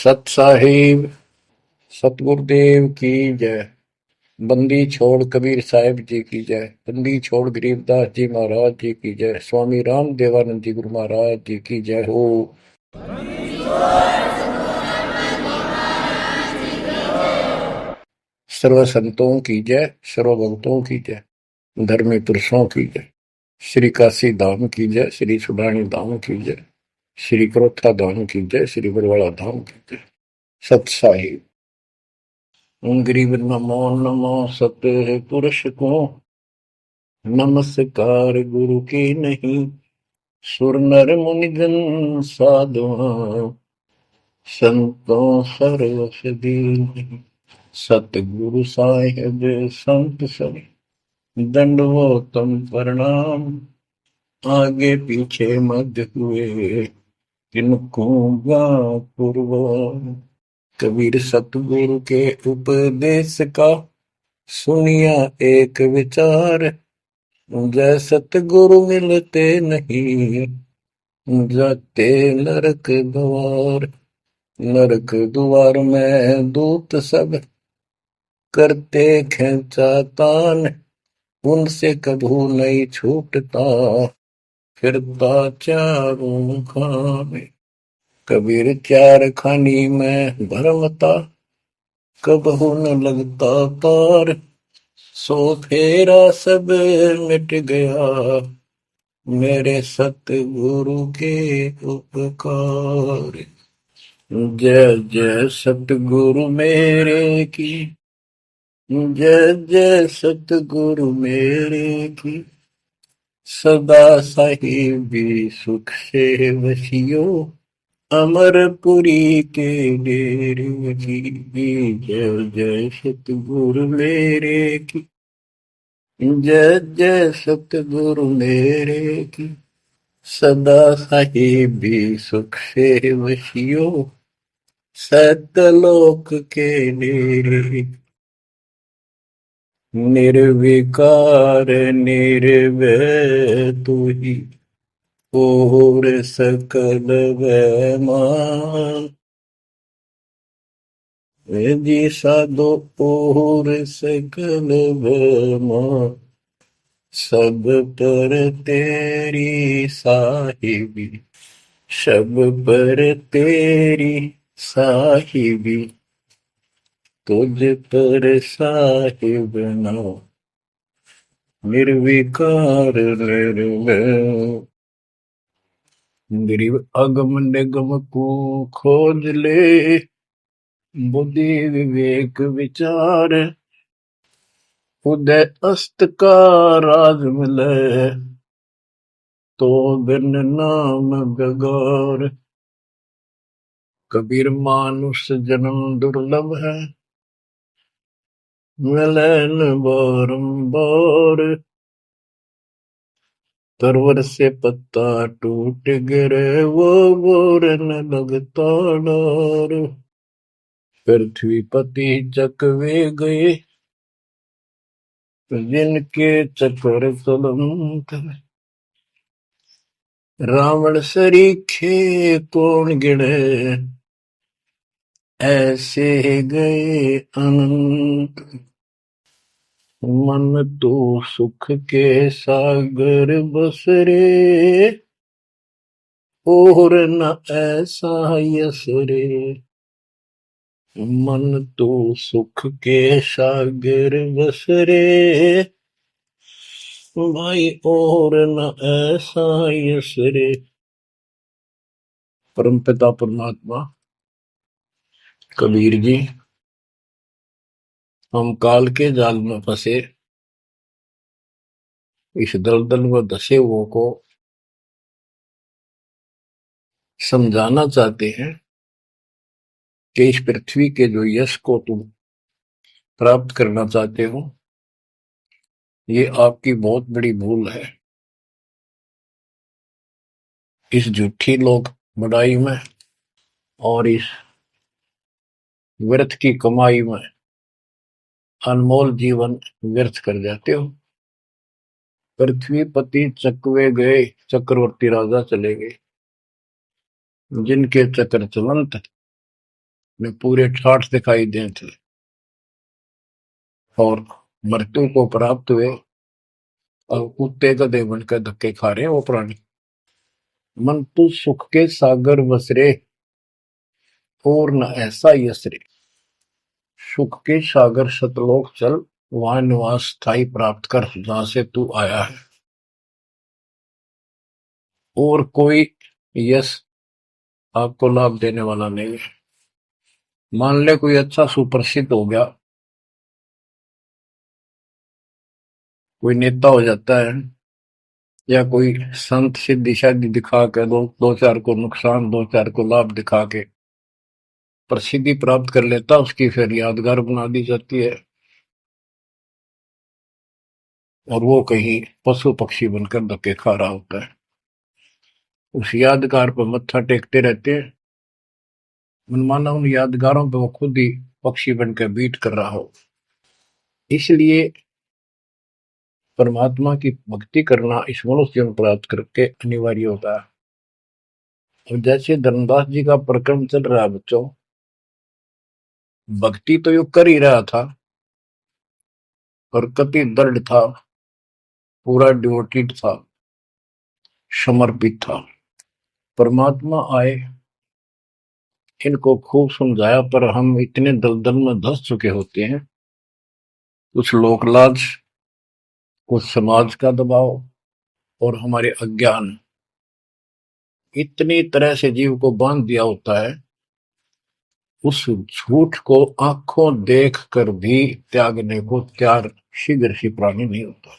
सत साहिब सतगुरुदेव की जय। बंदी छोड़ कबीर साहिब जी की जय। बंदी छोड़ गरीबदास जी महाराज जी की जय। स्वामी राम देवानंद जी गुरु महाराज जी की जय हो। सर्व संतों की जय, सर्व भक्तों की जय, धर्मी पुरुषों की जय। श्री काशी धाम की जय, श्री सुडानी धाम की जय, श्री क्रोथा धाम की जय, श्री बरवाड़ा धाम की जय। सत साहिब गरीब नमो नमो सत पुरुष को नमस्कार गुरु की नहीं। सुर नर मुनि जन साधुआ संतों सरस दीन। सतगुरु साहिब संत सब दंडवतम प्रणाम। आगे पीछे मध्य हुए किनको पूर्व। कबीर सतगुरु के उपदेश का सुनिया एक विचार। जय सतगुरु मिलते नहीं जाते नरक द्वार। नरक द्वार में दूत सब करते खेचा तान। उनसे कभू नहीं छूटता फिरता चारों खाने। कबीर चार खानी में भरमता कबहू न लगता तार। सो फेरा सब मिट गया मेरे सतगुरु के उपकार। जय जय सतगुरु मेरे की जय जय सतगुरु मेरे की। सदा साहिबी सुख से वसियो अमरपुरी के डेरे की। जय जय सतगुरु मेरे की जय जय सतगुरु मेरे की। सदा साहिबी सुख से वसियो सतलोक के डेरे। निर्विकार निर्भय तू ही और सकल वैमान। जी साधो और सकल वैमान। सब पर तेरी साहिबी सब पर तेरी साहिबी। तुझ पर साहिब ना निर्विकार निर्भय। गरीब अगम निगम को खोज ले बुद्धि विवेक विचार। उदय अस्त का राज मिले तो बिन नाम बेगार। कबीर मानुष जन्म दुर्लभ है मिले न बारंबार। तरवर से पत्ता टूट गिरे वो बोर न लगता डार। पृथ्वी पति चकवे गए जिनके चक्कर चलंत। रावण सरीखे कौन गिने ऐसे गए अनंत। मन तो सुख के सागर बसरे और न ऐसा यस रे। मन तो सुख के सागर बसरे भाई और न ऐसा यस रे। परमपिता परमात्मा कबीर जी हम काल के जाल में फंसे इस दलदल में धसे हुओं को समझाना चाहते हैं कि इस पृथ्वी के जो यश को तुम प्राप्त करना चाहते हो ये आपकी बहुत बड़ी भूल है। इस झूठी लोग बड़ाई में और इस व्यर्थ की कमाई में अनमोल जीवन व्यर्थ कर जाते हो। पृथ्वी पति चकवे गए चक्रवर्ती राजा चले गए जिनके चक्र चलंत। में पूरे ठाठ दिखाई दें थे और मृत्यु को प्राप्त हुए और कुत्ते गधे बनकर धक्के खा रहे हैं वो प्राणी। मन तू सुख के सागर बसरे और न ऐसा यसरे। सुख के सागर सतलोक चल, वहां निवास स्थायी प्राप्त कर जहां से तू आया है। और कोई यश आपको लाभ देने वाला नहीं है। मान ले कोई अच्छा सुप्रसिद्ध हो गया, कोई नेता हो जाता है, या कोई संत सिद्धि शादी दिखा के दो चार को नुकसान, दो चार को लाभ दिखा के प्रसिद्धि प्राप्त कर लेता, उसकी फिर यादगार बना दी जाती है और वो कहीं पशु पक्षी बनकर धक्के खा रहा होता है। उस यादगार पर मत्था टेकते रहते हैं, मनमाना उन यादगारों पर वो खुद ही पक्षी बनकर बीट कर रहा हो। इसलिए परमात्मा की भक्ति करना इस मनुष्य जन्म प्राप्त करके अनिवार्य होता है। और जैसे धर्मदास जी का प्रकरण चल रहा है बच्चों, भक्ति तो यो कर ही रहा था और कति दृढ़ था, पूरा डिवोटेड था, समर्पित था। परमात्मा आए, इनको खूब समझाया, पर हम इतने दलदल में धंस चुके होते हैं, कुछ लोक लाज, कुछ समाज का दबाव और हमारे अज्ञान इतनी तरह से जीव को बांध दिया होता है, उस झूठ को आंखों देख कर भी त्यागने को तैयार शीघ्र ही प्राणी नहीं होता।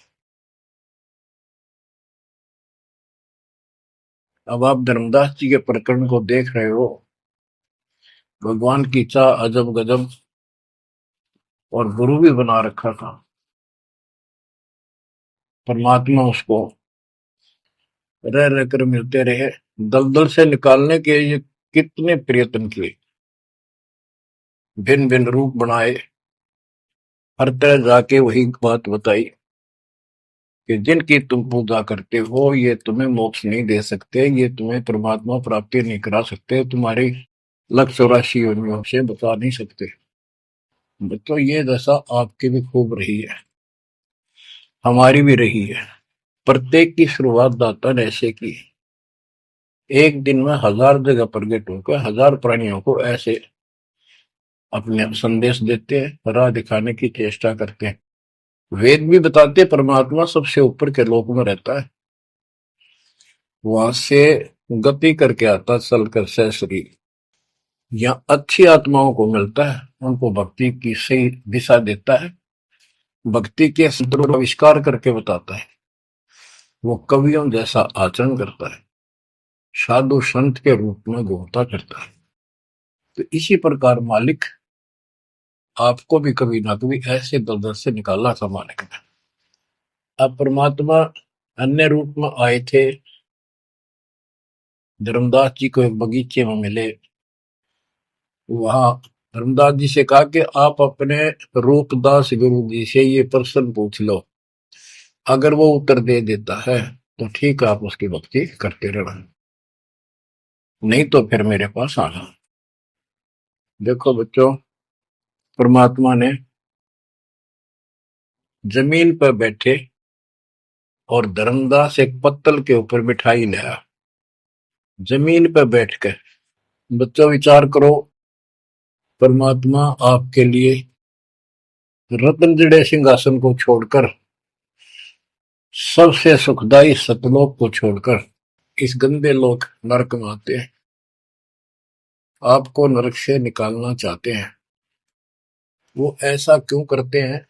अब आप धर्मदास जी के प्रकरण को देख रहे हो, भगवान की चाह अजब गजब और गुरु भी बना रखा था। परमात्मा उसको रह रह कर मिलते रहे, दलदल से निकालने के ये कितने प्रयत्न किए, भिन्न भिन्न रूप बनाए, हर तरह जाके वही बात बताई कि जिनकी तुम पूजा करते हो ये तुम्हें मोक्ष नहीं दे सकते, ये तुम्हें परमात्मा प्राप्ति नहीं करा सकते, तुम्हारी 184 योनियों से बता नहीं सकते। तो ये दशा आपकी भी खूब रही है, हमारी भी रही है। प्रत्येक की शुरुआत दाता ने ऐसे की, एक दिन में 1000 जगह प्रकट होकर 1000 प्राणियों को ऐसे अपने संदेश देते हैं, राह दिखाने की चेष्टा करते हैं। वेद भी बताते हैं परमात्मा सबसे ऊपर के लोक में रहता है, वहां से गति करके आता चल कर सहसरी, या अच्छी आत्माओं को मिलता है, उनको भक्ति की सही दिशा देता है, भक्ति के सूत्रों का आविष्कार करके बताता है, वो कवियों जैसा आचरण करता है, साधु संत के रूप में घूमता करता है। तो इसी प्रकार मालिक आपको भी कभी ना कभी ऐसे दलदल से निकाला था मालिक ने। अब परमात्मा अन्य रूप में आए थे, धर्मदास जी को एक बगीचे में मिले, वहां धर्मदास जी से कहा कि आप अपने रूपदास गुरु जी से ये प्रश्न पूछ लो, अगर वो उत्तर दे देता है तो ठीक है, आप उसकी भक्ति करते रहना, नहीं तो फिर मेरे पास आना। देखो बच्चों, परमात्मा ने जमीन पर बैठे और धर्मदास एक पत्तल के ऊपर मिठाई लाया, जमीन पर बैठकर। बच्चों विचार करो, परमात्मा आपके लिए रत्न जड़े सिंहासन को छोड़कर, सबसे सुखदायी सतलोक को छोड़कर इस गंदे लोक नरक में आते हैं, आपको नरक से निकालना चाहते हैं। वो ऐसा क्यों करते हैं,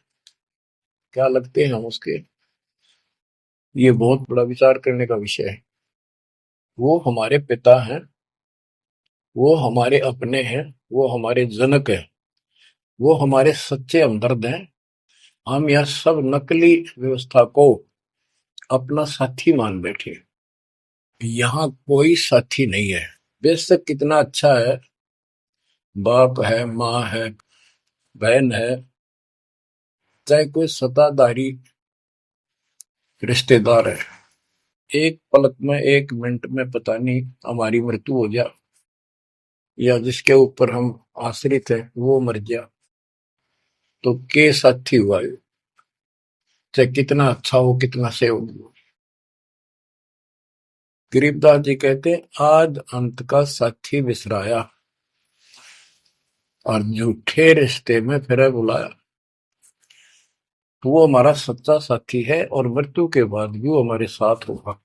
क्या लगते हैं हम उसके, ये बहुत बड़ा विचार करने का विषय है। वो हमारे पिता हैं, वो हमारे अपने हैं, वो हमारे जनक हैं, वो हमारे सच्चे हमदर्द हैं। हम यह सब नकली व्यवस्था को अपना साथी मान बैठे, यहाँ कोई साथी नहीं है। बेशक कितना अच्छा है, बाप है, माँ है, बहन है, चाहे कोई सत्ताधारी रिश्तेदार है, एक पलक में, एक मिनट में पता नहीं हमारी मृत्यु हो जाए, या जिसके ऊपर हम आश्रित हैं वो मर गया तो के साथी हुआ, चाहे कितना अच्छा हो कितना सेवक हो। गरीबदास जी कहते हैं आद अंत का साथी बिसराया और झूठे रिश्ते में फिर बुलाया। तो वो हमारा सच्चा साथी है और मृत्यु के बाद भी वो हमारे साथ होगा।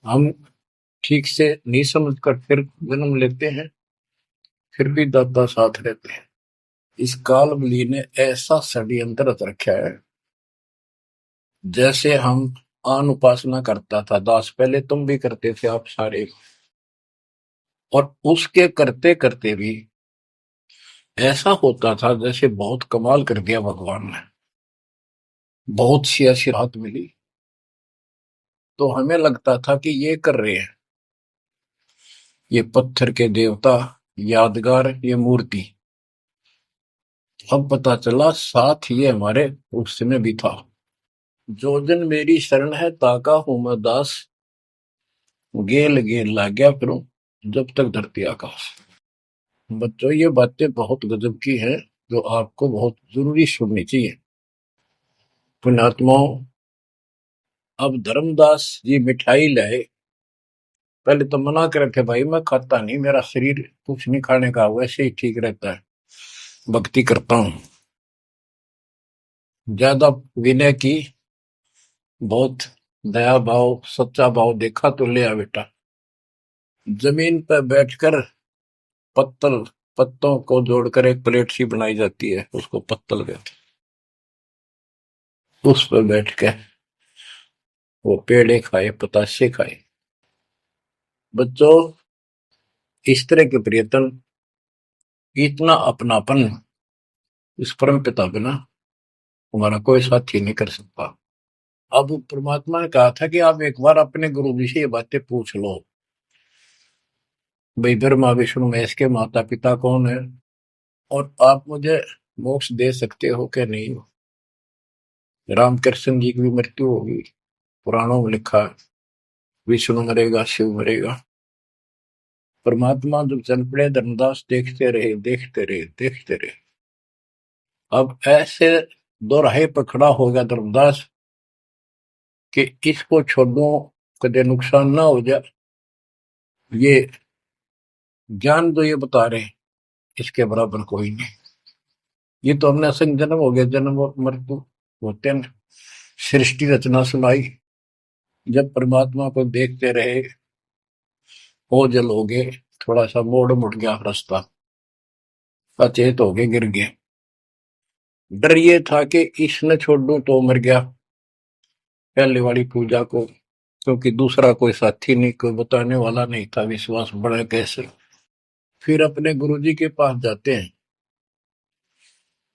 हम ठीक से नहीं समझ कर फिर जन्म लेते हैं, फिर भी दादा साथ रहते हैं। इस कालबली ने ऐसा षड्यंत्र रच रखा है। जैसे हम आन उपासना करता था दास, पहले तुम भी करते थे आप सारे, और उसके करते करते भी ऐसा होता था जैसे बहुत कमाल कर दिया भगवान ने, बहुत सी ऐसी राहत मिली। तो हमें लगता था कि ये कर रहे हैं, ये पत्थर के देवता, यादगार, ये मूर्ति। अब पता चला साथ ये हमारे उसमें भी था। जो जन मेरी शरण है ताका हूं मैं दास, गेल गेल ला गया करूं जब तक धरती आकाश। बच्चों ये बातें बहुत गजब की हैं जो आपको बहुत जरूरी सुननी चाहिए। पुण्यात्माओं, अब धर्मदास जी मिठाई लाए। पहले तो मना कर रखे भाई मैं खाता नहीं, मेरा शरीर कुछ नहीं खाने का, वैसे ही ठीक रहता है, भक्ति करता हूं। ज्यादा विनय की, बहुत दया भाव सच्चा भाव देखा तो ले आ बेटा। जमीन पर बैठकर पत्तल, पत्तों को जोड़कर एक प्लेट सी बनाई जाती है, उसको पत्तल कहते हैं। उस पर बैठ के वो पेड़े खाए, पताशे खाए। बच्चों, इस तरह के प्रियतन, इतना अपनापन इस परम पिता बिना हमारा कोई साथी नहीं कर सकता। अब परमात्मा ने कहा था कि आप एक बार अपने गुरु जी से ये बातें पूछ लो, भाई ब्रह्मा विष्णु महेश के माता पिता कौन है, और आप मुझे मोक्ष दे सकते हो कि नहीं। रामकृष्ण जी की भी मृत्यु होगी, पुराणों में लिखा है, विष्णु मरेगा शिव मरेगा। परमात्मा जब चल पड़े, धर्मदास देखते रहे देखते रहे देखते रहे। अब ऐसे दोराहे पर खड़ा हो गया धर्मदास कि इसको छोड़ो, कदे नुकसान ना हो जाए। ये ज्ञान जो ये बता रहे इसके बराबर कोई नहीं। ये तो हमने असंग जन्म हो गया, जन्म और मृत्यु होते हैं। सृष्टि रचना सुनाई, जब परमात्मा को देखते रहे, ओझल हो गए, थोड़ा सा मोड़ मुड़ गया रास्ता, अचेत हो गए, गिर गए। डर ये था कि इसने छोड़ दूं तो मर गया पहले वाली पूजा को, क्योंकि दूसरा कोई साथी नहीं, कोई बताने वाला नहीं था, विश्वास बढ़े कैसे। फिर अपने गुरुजी के पास जाते हैं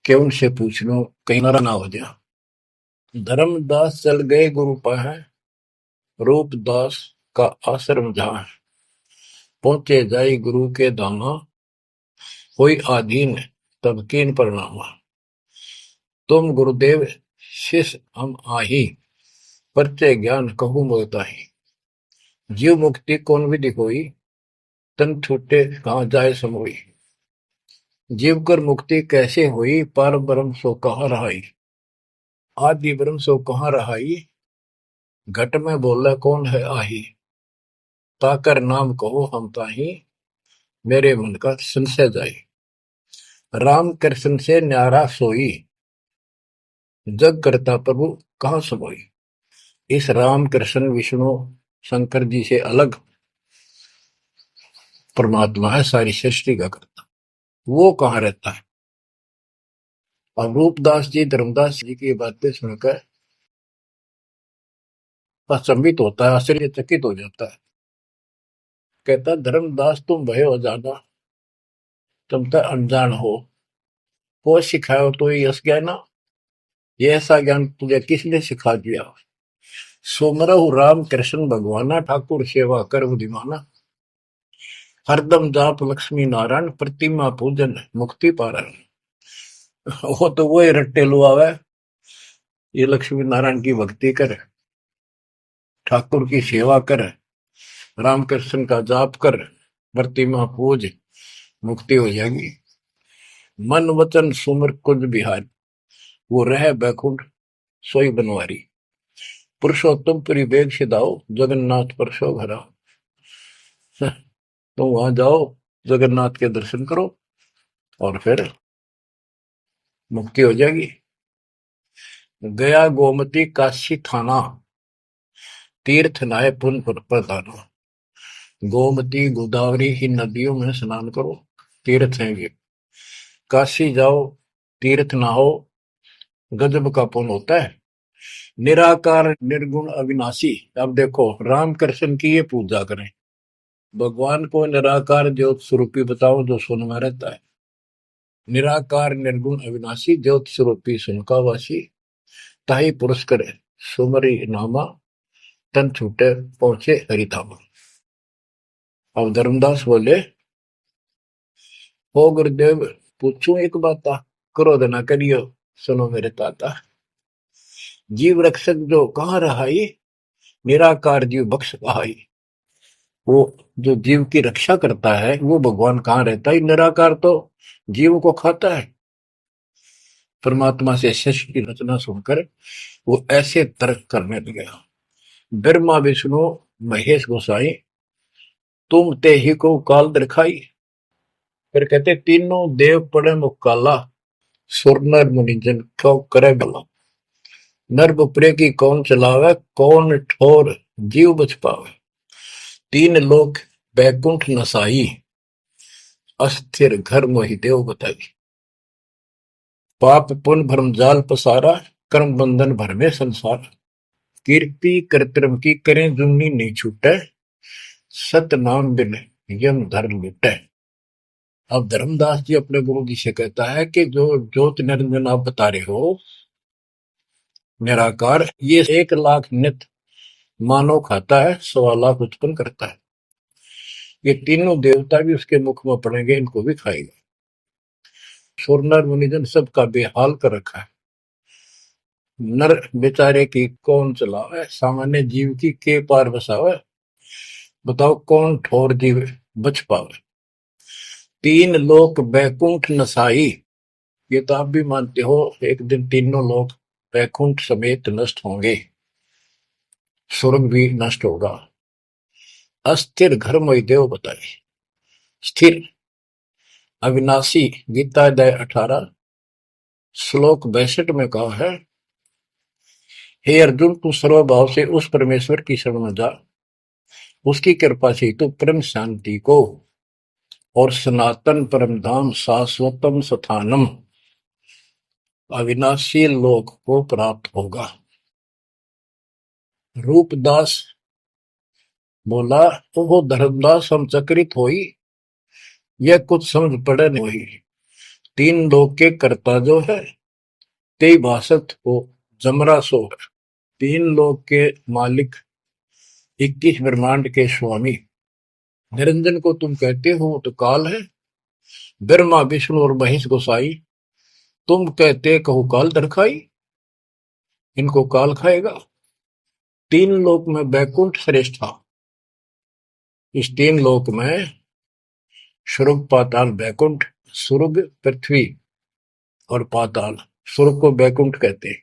कि उनसे पूछ लो कहीं नारा ना हो जाए। धर्मदास चल गए गुरु पाए, रूपदास का आश्रम जहाँ, पहुंचे जाई गुरु के धामा, कोई आधीन तब कीन प्रणामा। तुम गुरुदेव शिष्य हम आही, परचे ज्ञान कहूँ मोताही। जीव मुक्ति कौन विधि कोई, तन छूटे कहाँ जाए समोई। जीव कर मुक्ति कैसे हुई, पार ब्रह्म सो कहाँ रहाई। आदि ब्रह्म सो कहाँ रहाई, घट में बोला कौन है आही। ताकर नाम कहो हम ताही, मेरे मन का संशय जाई। राम कृष्ण से न्यारा सोई, जग करता प्रभु कहाँ समोई। इस राम कृष्ण विष्णु शंकर जी से अलग परमात्मा है, सारी सृष्टि का करता, वो कहाँ रहता है। और रूपदास जी धर्मदास जी की बातें सुनकर अचंभित होता है, आश्चर्यचकित हो जाता है। कहता धर्मदास तुम भय हो जाना, तुम तो अनजान हो सिखाओ तो ये यश ज्ञान, ये ऐसा ज्ञान तुझे किसने सिखा दिया। सोमरहु राम कृष्ण भगवाना, ठाकुर सेवा कर बुद्धिमाना। हरदम जाप लक्ष्मी नारायण, प्रतिमा पूजन मुक्ति पारण। वो तो वो रट्टे लुआवे, ये लक्ष्मी नारायण की भक्ति कर, ठाकुर की सेवा कर, रामकृष्ण का जाप कर, प्रतिमा पूज, मुक्ति हो जाएगी। मन वचन सुमर कुंज बिहार, वो रह बैकुंठ सोई बनवारी। पुरुषोत्तम पुरी वेग सिधाओ, जगन्नाथ पर सो घरा। तो वहां जाओ, जगन्नाथ के दर्शन करो और फिर मुक्ति हो जाएगी। गया गोमती काशी थाना, तीर्थ नाय पुन प्रदाना। गोमती गोदावरी ही नदियों में स्नान करो, तीर्थ हैं ये। काशी जाओ, तीर्थ नहाओ, गजब का पुण्य होता है। निराकार निर्गुण अविनाशी, अब देखो राम कृष्ण की ये पूजा करें, भगवान को निराकार ज्योत स्वरूपी बताओ जो सुन में रहता है। निराकार निर्गुण अविनाशी ज्योत स्वरूपी सुनकावासी, ताही पुरुष करे सुमरी नामा, तन छूटे पहुंचे हरिधामा। अब धर्मदास बोले, हो गुरुदेव पूछूं एक बात, क्रोध न करियो सुनो मेरे ताता। जीव रक्षक जो कहाँ रहाई, निराकार जीव बख्श कहाई। वो जो जीव की रक्षा करता है वो भगवान कहाँ रहता है, निराकार तो जीव को खाता है। परमात्मा से शिष्य की रचना सुनकर वो ऐसे तर्क करने लगे, ब्रह्मा विष्णु महेश गोसाई, तुम ते ही को काल दिखाई। फिर कहते तीनों देव पड़े मुकाला, सुर नर मुनि जन क्यों करे भला। नर बुपरे की कौन चलावे, कौन ठोर जीव बच पावे। तीन लोक बैकुंठ नसाई, अस्थिर घर मोहि देव बताई। पाप पुण्य भ्रम जाल पसारा, कर्म बंधन भर में संसार। कीर्ति कर्तव्य की करें जुमनी नहीं छूटे, सत नाम बिन यम धर्म मिटे। अब धर्मदास जी अपने गुरु जी से कहता है कि जो ज्योत निरंजन आप बता रहे हो निराकार, ये 1,00,000 नित मानव खाता है, 1,25,00,000 उत्पन्न करता है। ये तीनों देवता भी उसके मुख में पड़ेंगे, इनको भी खाएगा। सुर नर मुनिजन सबका बेहाल कर रखा है। नर बेचारे की कौन चलावे, सामान्य जीव की के पार बसावे। बताओ कौन ठोर जीव बच पावे। तीन लोक बैकुंठ नसाई, ये तो आप भी मानते हो एक दिन तीनों लोग बैकुंठ समेत नष्ट होंगे, स्वर्ग भी नष्ट होगा। अस्थिर घर मोहि देव बताए, स्थिर अविनाशी, गीता अध्याय 18 श्लोक 62 में कहा है, हे अर्जुन तू सर्वभाव से उस परमेश्वर की शरण में जा, उसकी कृपा से तू परम शांति को और सनातन परम धाम शाश्वतम स्थानम अविनाशी लोक को प्राप्त होगा। रूपदास बोला, तो वो धर्मदास हम चकित होई, यह कुछ समझ पड़े नहीं। तीन लोक के कर्ता जो है, ते भाषत को जमरा सो है। तीन लोक के मालिक, 21 ब्रह्मांड के स्वामी निरंजन को तुम कहते हो तो काल है। ब्रह्मा विष्णु और महेश गोसाई, तुम कहते कहो काल दरखाई, इनको काल खाएगा। तीन लोक में बैकुंठ श्रेष्ठ था। इस तीन लोक में स्वर्ग पाताल बैकुंठ, स्वर्ग पृथ्वी और पाताल, स्वर्ग को बैकुंठ कहते हैं।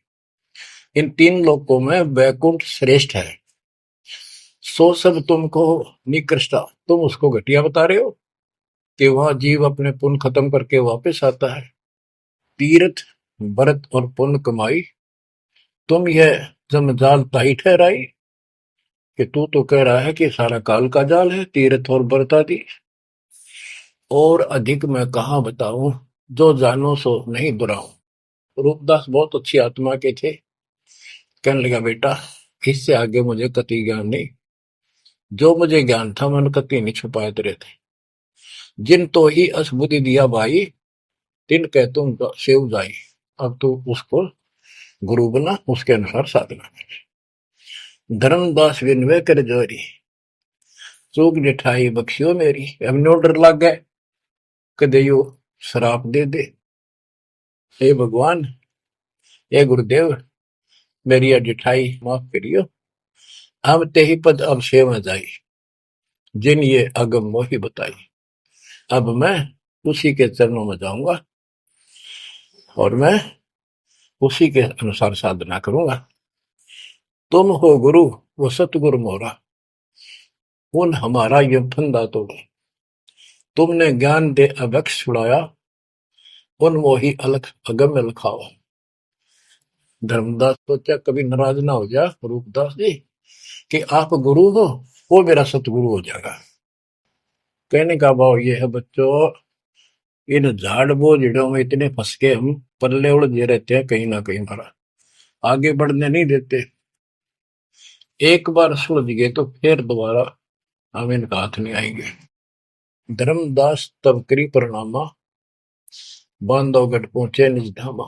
इन तीन लोकों में बैकुंठ श्रेष्ठ है। सो सब तुमको निकृष्टा, तुम उसको घटिया बता रहे हो कि वह जीव अपने पुण्य खत्म करके वापस आता है। तीर्थ व्रत और पुण्य कमाई, तुम यह जमजाल ताही ठहराई कि तू तो कह रहा है कि सारा काल का जाल है, तीर्थ और व्रत आदि। और अधिक मैं कहाँ बताऊं, जो जानो सो नहीं दुराऊं। रूपदास बहुत अच्छी आत्मा के थे। कहने लगा बेटा इससे आगे मुझे कति ज्ञान नहीं, जो मुझे ज्ञान था मैंने कति नहीं छुपाए तेरे थे। जिन तो ही असबुद्धि दिया भाई, तिन कह तुम सेव जाई। अब तू उसको गुरु बना, उसके अनुसार साधना। धर्मदास विनवे कर जोरी, चूक निठाई बख्शियो मेरी। अब नो डर लग गए कदे यो शराप दे दे। हे भगवान, हे गुरुदेव, मेरी यह जिठाई माफ करियो। हम ते ही पद अब सेवा जाई, जिन ये अगम मोही बताई। अब मैं उसी के चरणों में जाऊंगा और मैं उसी के अनुसार साधना करूंगा। तुम हो गुरु वो सतगुरु मोरा, उन हमारा ये फंदा तोड़ा। तुमने ज्ञान दे अभक्ष छुड़ाया, उन मोही अलख अगम लखावा। धर्मदास सोचा कभी नाराज ना हो जा रूपदास जी कि आप गुरु हो, वो मेरा सतगुरु हो जाएगा। कहने का भाव ये है बच्चों, इन झाड़ बोझड़ों में इतने फंस के हम पल्ले उलझे रहते हैं, कहीं ना कहीं हमारा आगे बढ़ने नहीं देते। एक बार सुलझ गए तो फिर दोबारा हम इनका हाथ नहीं आएंगे। धर्मदास तब करी प्रणामा, बांधवगढ़ पहुंचे निज धामा।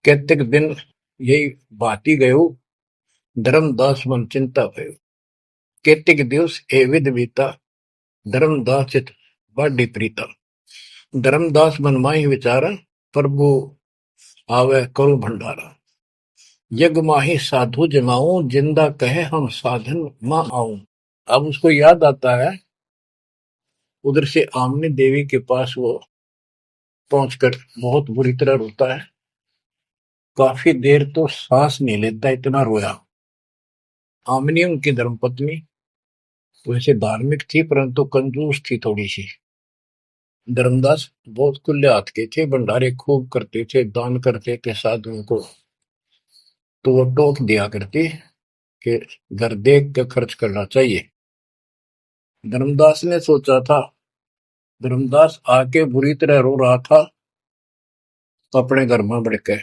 कहते दिन यही भाती गयो, धर्मदास मन चिंता भयो। केतिक दिवस ए विध बीता, धर्मदास चित बाढ़ी प्रीता। धर्मदास मन माही विचारा, प्रभु आवे करो भंडारा। यज्ञ माही साधु जमाऊं, जिंदा कहे हम साधन मां आऊं। अब उसको याद आता है, उधर से आमनी देवी के पास वो पहुंचकर बहुत बुरी तरह रोता है। काफी देर तो सांस नहीं लेता, इतना रोया। आमनी उनकी धर्मपत्नी वैसे धार्मिक थी परंतु कंजूस थी थोड़ी सी। धर्मदास बहुत खुले हाथ के थे, भंडारे खूब करते थे, दान करते थे साधुओं को। तो वो टोक दिया करती कि घर देख के खर्च करना चाहिए। धर्मदास ने सोचा था, धर्मदास आके बुरी तरह रो रहा था तो अपने घर में बढ़ के,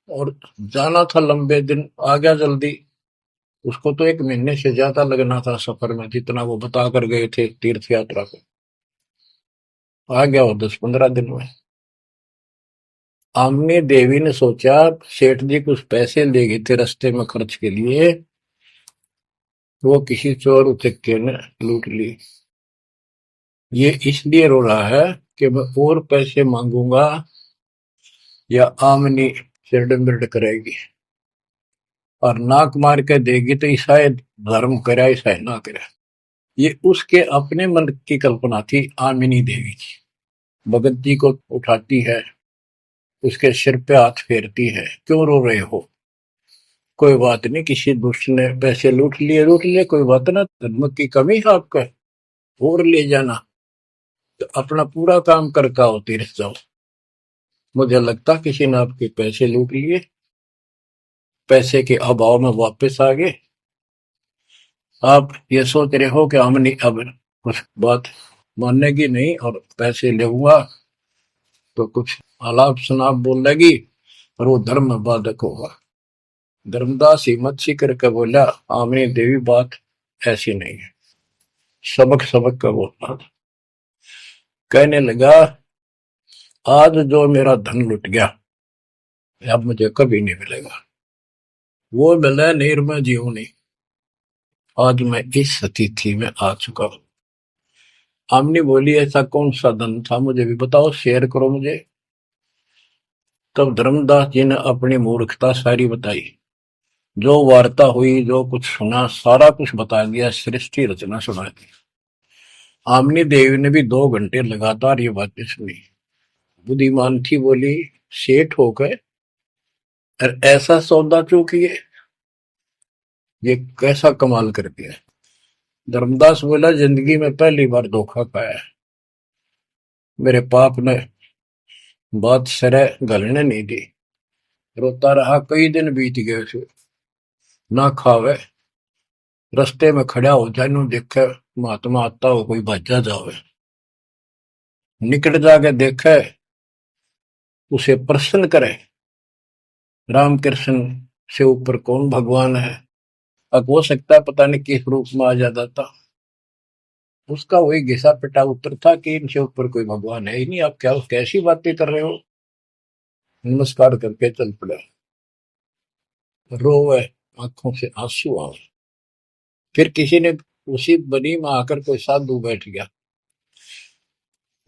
और जाना था लंबे दिन, आ गया जल्दी। उसको तो 1 महीने से ज्यादा लगना था सफर में, जितना वो बता कर गए थे तीर्थ यात्रा को। आ गया वो 10-15 दिन में। आमनी देवी ने सोचा सेठ जी कुछ पैसे ले गए थे रास्ते में खर्च के लिए, वो किसी चोर उचक्के ने लूट ली। ये इसलिए रो रहा है कि मैं और पैसे मांगूंगा या आमनी सिरड बिरड करेगी, और नाक मार के देगी तो ईसाई धर्म करे ईसाई ना करे। ये उसके अपने मन की कल्पना थी। आमिनी देवी की भगत जी को उठाती है, उसके सिर पे हाथ फेरती है, क्यों रो रहे हो? कोई बात नहीं, किसी दुष्ट ने पैसे लूट लिए, कोई बात ना, धर्म की कमी है आपका, और ले जाना। तो अपना पूरा काम करके आओ, तीर्थ जाओ। मुझे लगता किसी ने आपके पैसे लूट लिए, पैसे के अभाव में वापस आ गए। आप ये सोच रहे हो कि हमने अब कुछ बात मानेगी नहीं और पैसे लेऊंगा तो कुछ आलाप शनाप बोलेगी और वो धर्म में बाधक होगा। धर्मदास हिम्मत सी करके बोला, आमनी देवी बात ऐसी नहीं है। सबक सबक का बोलना। कहने लगा, आज जो मेरा धन लुट गया अब मुझे कभी नहीं मिलेगा। वो मिला नीर में जीव नहीं। आज मैं इस स्थिति में आ चुका हूं। आमनी बोली, ऐसा कौन सा धन था, मुझे भी बताओ, शेयर करो मुझे। तब धर्मदास जी ने अपनी मूर्खता सारी बताई, जो वार्ता हुई, जो कुछ सुना, सारा कुछ बता दिया, सृष्टि रचना सुना दी। आमनी देवी ने भी 2 घंटे लगातार ये बातें सुनी। बुद्धिमान थी, बोली, सेठ होकर और ऐसा सौदा चूकिए, ये कैसा कमाल कर दिया। धर्मदास बोला, जिंदगी में पहली बार धोखा पाया। मेरे पाप ने बात सरे गलने नहीं दी। रोता रहा, कई दिन बीत गए उसे, ना खावे, रस्ते में खड़ा हो जाए, नु देखे महात्मा आता हो, कोई भाजा जावे, निकट जाके देखे, उसे प्रसन्न करे, राम कृष्ण से ऊपर कौन भगवान है। अब हो सकता है पता नहीं किस रूप में आ जाता था। उसका वही घिसा पिटा उत्तर था कि इनसे ऊपर कोई भगवान है ही नहीं, आप क्या कैसी बातें कर रहे हो। नमस्कार करके चल पड़ा, रोवे, आंखों से आंसू आए। फिर किसी ने उसी बनी में आकर कोई साधु बैठ गया।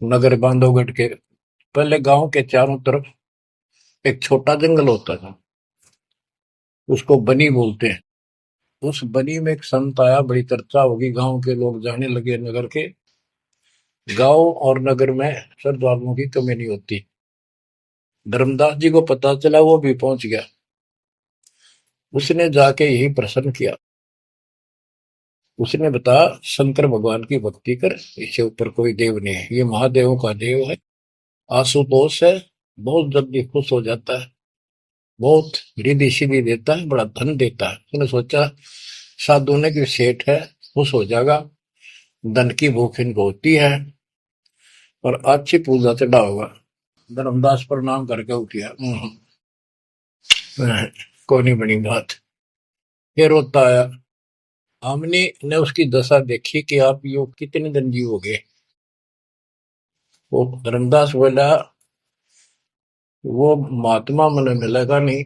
नगर बांधवगढ़ के पहले गांव के चारों तरफ एक छोटा जंगल होता था, उसको बनी बोलते हैं। उस बनी में एक संत आया, बड़ी चर्चा होगी, गांव के लोग जाने लगे नगर के। गांव और नगर में श्रद्धालुओं की कमी नहीं होती। धर्मदास जी को पता चला, वो भी पहुंच गया। उसने जाके यही प्रश्न किया। उसने बताया, शंकर भगवान की भक्ति कर, इससे ऊपर कोई देव नहीं है, ये महादेवों का देव है। आशुतोष है, बहुत जल्दी खुश हो जाता है, बहुत रिद्धि सिद्धि देता है, बड़ा धन देता है। उसने सोचा साधु ने कि सेठ है, खुश हो जाएगा, धन की भूख इनको होती है और अच्छी पूजा चढ़ा होगा। धर्मदास प्रणाम करके उठ गया। कोई नहीं बनी बात। फिर रोता आया। हमने ने उसकी दशा देखी कि आप यो कितने दिन जीवोगे। वो धर्मदास बोला, वो महात्मा मैंने मिलेगा नहीं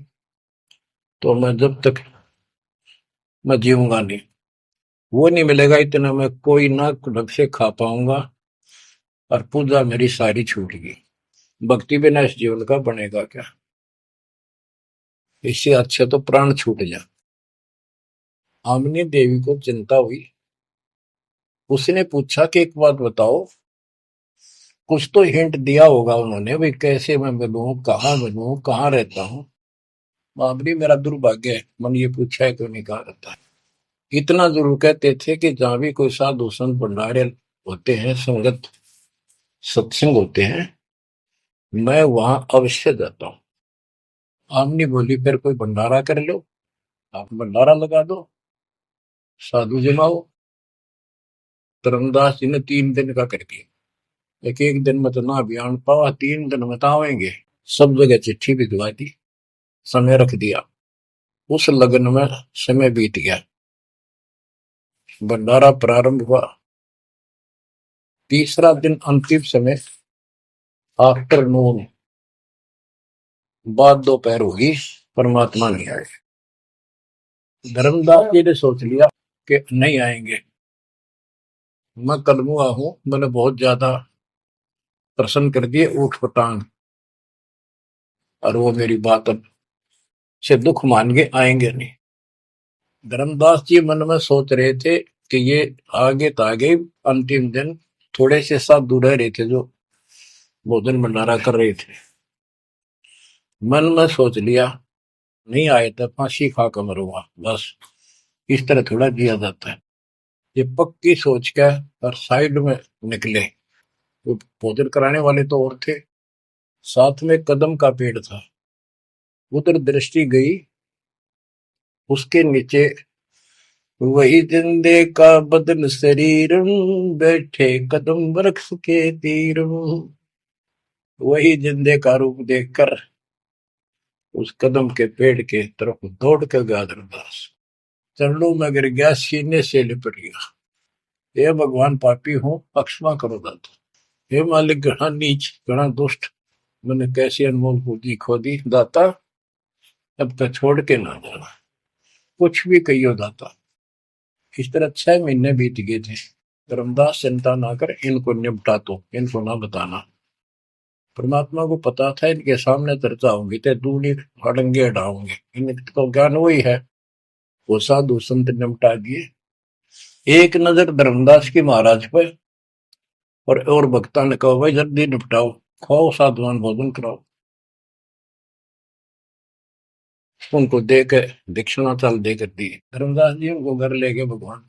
तो मैं जब तक मैं जीऊंगा नहीं। वो नहीं मिलेगा इतना मैं कोई ना ढंग से खा पाऊंगा और पूजा मेरी सारी छूट गई। भक्ति बिना इस जीवन का बनेगा क्या? इससे अच्छा तो प्राण छूट जा। आमनी देवी को चिंता हुई। उसने पूछा कि एक बात बताओ, कुछ तो हिंट दिया होगा उन्होंने, भाई कैसे मैं मिलूं, कहाँ रहता हूँ। बाबरी मेरा दुर्भाग्य है, मन ये पूछा है क्यों नहीं कहा रहता है। इतना जरूर कहते थे कि जहां भी कोई साधु संत भंडारे होते हैं, संगत सत्संग होते हैं, मैं वहां अवश्य जाता हूँ। आमनी बोली, फिर कोई भंडारा कर लो, आप भंडारा लगा दो, साधु जमाओ। धर्मदास जी ने 3 दिन का कर दिया। एक एक दिन में तो ना बयान पावा, 3 दिन में तो आवेंगे। सब जगह चिट्ठी भिजवा दी, समय रख दिया। उस लगन में समय बीत गया। भंडारा प्रारंभ हुआ। तीसरा दिन अंतिम समय, आफ्टरनून, बाद दोपहर होगी, परमात्मा नहीं आए। धर्मदास जी ने सोच लिया कि नहीं आएंगे, मैं कलमुआ हूं, मैंने बहुत ज्यादा प्रसन्न कर दिए ऊट पटांग, और वो मेरी बात अब से दुख मान के आएंगे नहीं। धर्मदास जी मन में सोच रहे थे कि ये आगे तो आगे अंतिम दिन थोड़े से साधु रह रहे थे जो भोजन भंडारा कर रहे थे। मन में सोच लिया, नहीं आए तो फांसी खा कर मरूंगा, बस इस तरह थोड़ा जिया जाता है। ये पक्की सोच कर और साइड में निकले। तो भोजन कराने वाले तो और थे, साथ में कदम का पेड़ था। उधर दृष्टि गई, उसके नीचे वही जिंदे का बदन शरीर, बैठे कदम वृक्ष के तीर। वही जिंदे का रूप देखकर उस कदम के पेड़ के तरफ दौड़ कर गया धर्मदास। चरणों में गिर गया, सीने से लिपट गया। हे भगवान, पापी हूं, क्षमा करो दाता। हे मालिक, घना नीच, घना दुष्ट, मैंने कैसी अनमोल पूंजी खो दी दाता, अब तक छोड़ के ना जाना, कुछ भी कहियो दाता। इस तरह 6 महीने बीत गए थे। धर्मदास, चिंता ना कर, इनको निपटा, तो इनको ना बताना। परमात्मा को पता था इनके सामने चर्चा होंगी तो दूनी हड़ंगे हटाओगे, इनको ज्ञान वही है। वो साधु संत निपटा दिए। एक नजर धर्मदास की महाराज पर, और भक्ता ने कहा, भाई जल्दी निपटाओ, खाओ, साधुवान भोजन कराओ। उनको देकर दक्षिणा चाल देकर दी। धर्मदास जी उनको घर ले गए भगवान।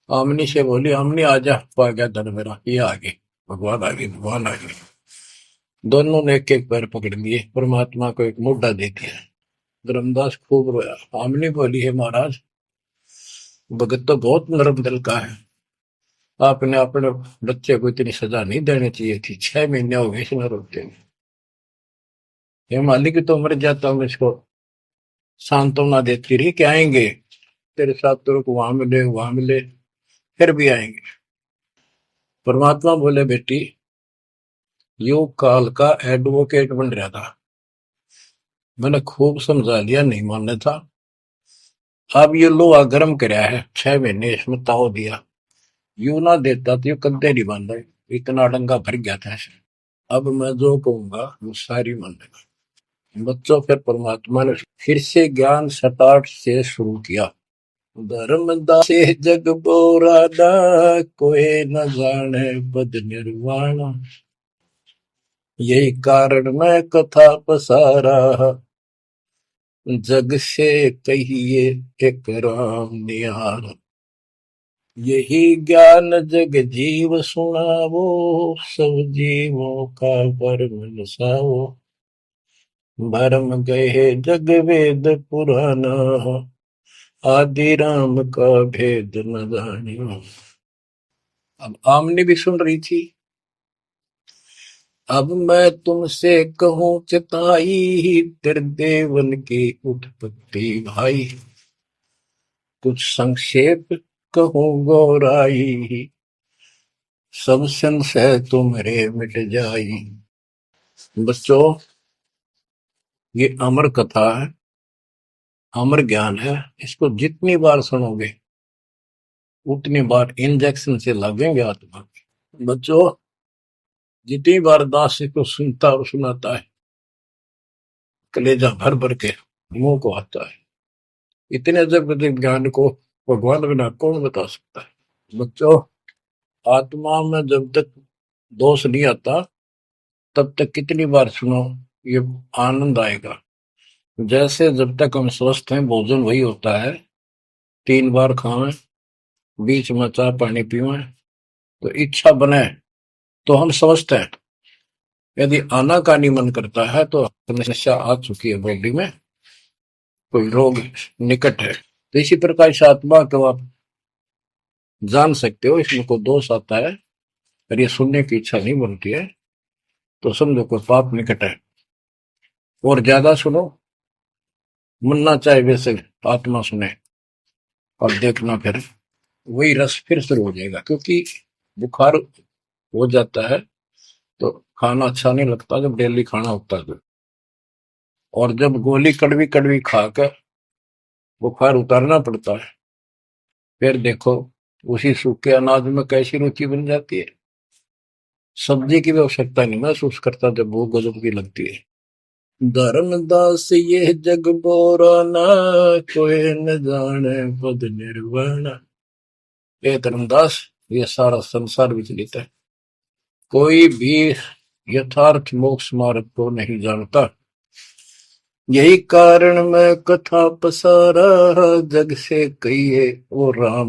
आमनी से बोली, आमनी आजा, पा गया धन मेरा, ये आगे भगवान आगे, भगवान आगे। दोनों ने एक एक पैर पकड़ लिए, परमात्मा को एक मुद्दा दे दिया। धर्मदास खूब रोया। आमनी बोली, है महाराज, भगत तो बहुत नरम दिल का है, आपने अपने बच्चे को इतनी सजा नहीं देनी चाहिए थी, 6 महीने हो गए इसमें रोते हुए। ये मालिक तो मर जाता हूँ, इसको सांत्वना देती रही कि आएंगे तेरे साथ, तेरे को वहां मिले, वहां मिले, फिर भी आएंगे। परमात्मा बोले, बेटी, योग काल का एडवोकेट बन रहा था, मैंने खूब समझा लिया, नहीं मानना था। अब ये लोहा गर्म कराया है, 6 महीने इसमें ताव दिया, यू ना देता तो ये कद्दे नहीं बांधा, इतना डंगा भर गया था ऐसे। अब मैं जो कहूंगा वो सारी मानेगा। बच्चों, फिर परमात्मा ने फिर से ज्ञान स्टार्ट से शुरू किया। धर्मदासे जग बोराना, कोई न जाने पद निर्वाणा। यही कारण मैं कथा पसारा, जग से कहिए एक राम निहार। यही ज्ञान जग जीव सुनावो, सब जीवों का भरम नसावो। भरम गए जग वेद पुराना, आदि राम का भेद न जानियो। अब आमनी भी सुन रही थी। अब मैं तुमसे कहूं चिताई, त्रिदेवन की उत्पत्ति भाई। कुछ संक्षेप कहूं गौराई, सब संशय तुम्हारे मिट जाई। बच्चों, ये अमर कथा है, अमर ज्ञान है। इसको जितनी बार सुनोगे उतनी बार इंजेक्शन से लगेंगे आत्मा में। बच्चों, जितनी बार दास इसको सुनता और सुनाता है, कलेजा भर भर के मुंह को आता है। इतने जब ज्ञान को भगवान बिना कौन बता सकता है। बच्चों, आत्मा में जब तक दोष नहीं आता तब तक कितनी बार सुनो, ये आनंद आएगा। जैसे जब तक हम स्वस्थ हैं भोजन वही होता है, 3 बार खाएं, बीच में चाय पानी पीवें, तो इच्छा बने तो हम स्वस्थ हैं। यदि आनाकानी मन करता है तो समस्या आ चुकी है बॉडी में, कोई रोग निकट है। तो इसी प्रकार से आत्मा को आप जान सकते हो, इसमें कोई दोष आता है और ये सुनने की इच्छा नहीं बनती है तो समझो कोई पाप निकट है। और ज्यादा सुनो, मन ना चाहे वैसे आत्मा सुने और देखना, फिर वही रस फिर शुरू हो जाएगा। क्योंकि बुखार हो जाता है तो खाना अच्छा नहीं लगता जब डेली खाना होता है। और जब गोली कड़वी कड़वी खाकर बुखार उतारना पड़ता है, फिर देखो उसी सूखे अनाज में कैसी रुचि बन जाती है। सब्जी की भी आवश्यकता नहीं महसूस करता जब भूख गजब की लगती है। धर्मदास ये जग बोराना, कोई न जाने पद निर्वाण। ये धर्मदास, ये सारा संसार विचलित है, कोई भी यथार्थ मोक्ष मार्ग को नहीं जानता। यही कारण मैं कथा पसारा, जग से कहिए वो राम